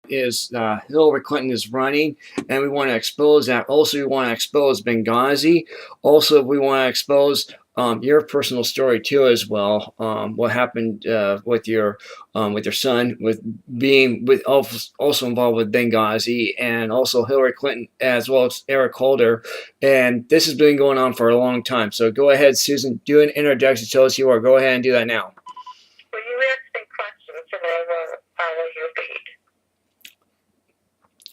is Hillary Clinton is running, and we want to expose that. Also, we want to expose Benghazi. Also, we want to expose your personal story too, as well. What happened with your son, with being with also involved with Benghazi, and also Hillary Clinton, as well as Eric Holder. And this has been going on for a long time. So go ahead, Susan, do an introduction. Tell us who you are. Go ahead and do that now. Well, you asked me questions, and I will follow your lead.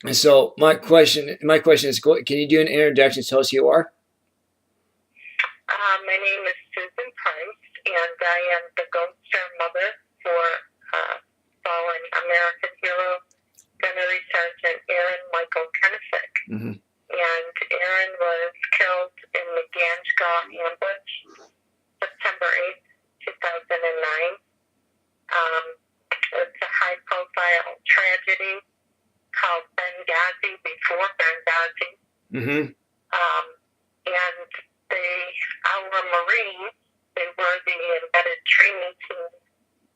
And so my question is, can you do an introduction? Tell us who you are. My name is Susan Price, and I am the Gold Star mother for fallen American hero, Gunnery Sergeant Aaron Michael Kennefick. Mm-hmm. And Aaron was killed in the Ganjgaw ambush, September 8th, 2009. It's a high-profile tragedy called Benghazi before Benghazi. Mm-hmm. And our Marines, they were the embedded training team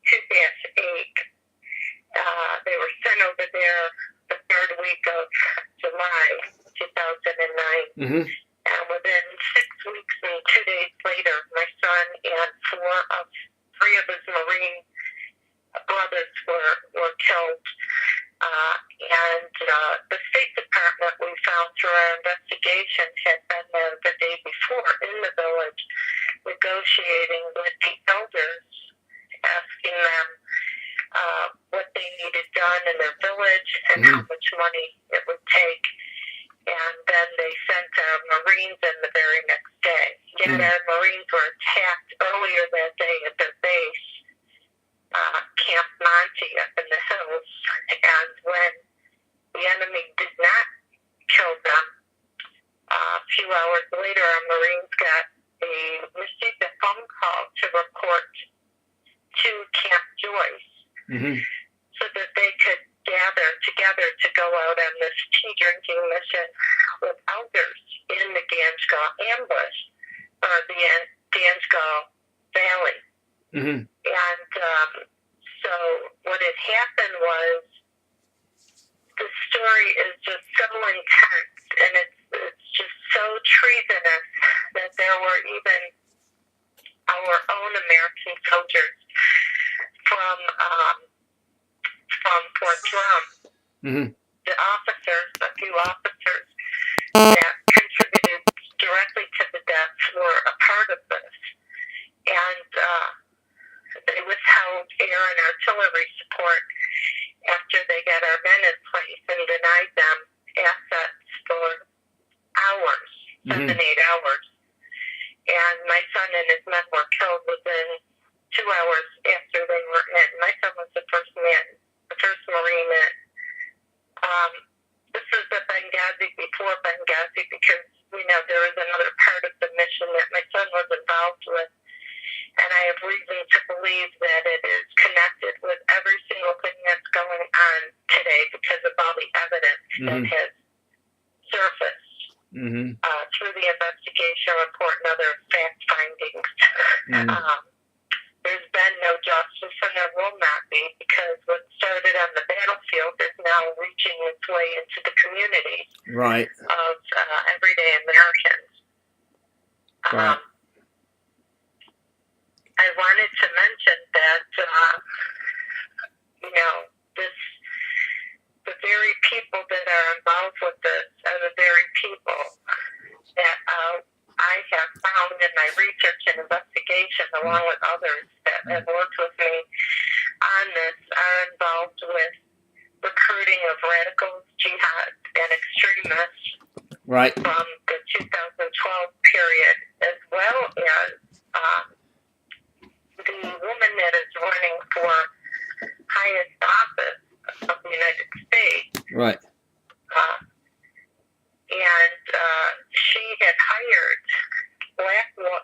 2-8. They were sent over there the third week of July 2009. Mm-hmm. And within 6 weeks and 2 days later, my son and three of his Marine brothers were killed. And the State Department, we found through our investigation, had been there the day before in the village negotiating with the elders, asking them what they needed done in their village and how much money it would take. And then they sent our Marines in the very next day. Yet our Marines were attacked earlier that day at their base, Camp Monte up in the hills. And when the enemy did not kill them, a few hours later, our Marines received a phone call to report to Camp Joyce, so that they could gather together to go out on this tea drinking mission with elders in the Ganjgaw ambush, or the Ganjgaw Valley. And so what had happened was, the story is just so intense, and it's just so treasonous that there were even our own American soldiers from Fort Drum, the officers, a few officers that contributed directly to the deaths were a part of this. And they withheld air and artillery support after they got our men in place and denied them assets for hours, 7-8 hours. And my son and his men were killed within 2 hours after they were in. My son was the first Marine in. This is the Benghazi before Benghazi, because there was another part of the mission that my son was involved with. And I have reason to believe that it is connected with every single thing that's going on today because of all the evidence that has surfaced through the investigation report and other fact findings. There's been no justice, and there will not be, because what started on the battlefield is now reaching its way into the communities of everyday Americans. I wanted to mention that, the very people that are involved with this are the very people that I have found in my research and investigation, along with others that have worked with me on this, are involved with recruiting of radicals, jihad, and extremists from the 2012 period, as well as the woman that is running for highest office of the United States. And she had hired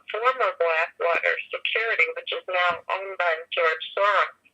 former Blackwater Security, which is now owned by George Soros,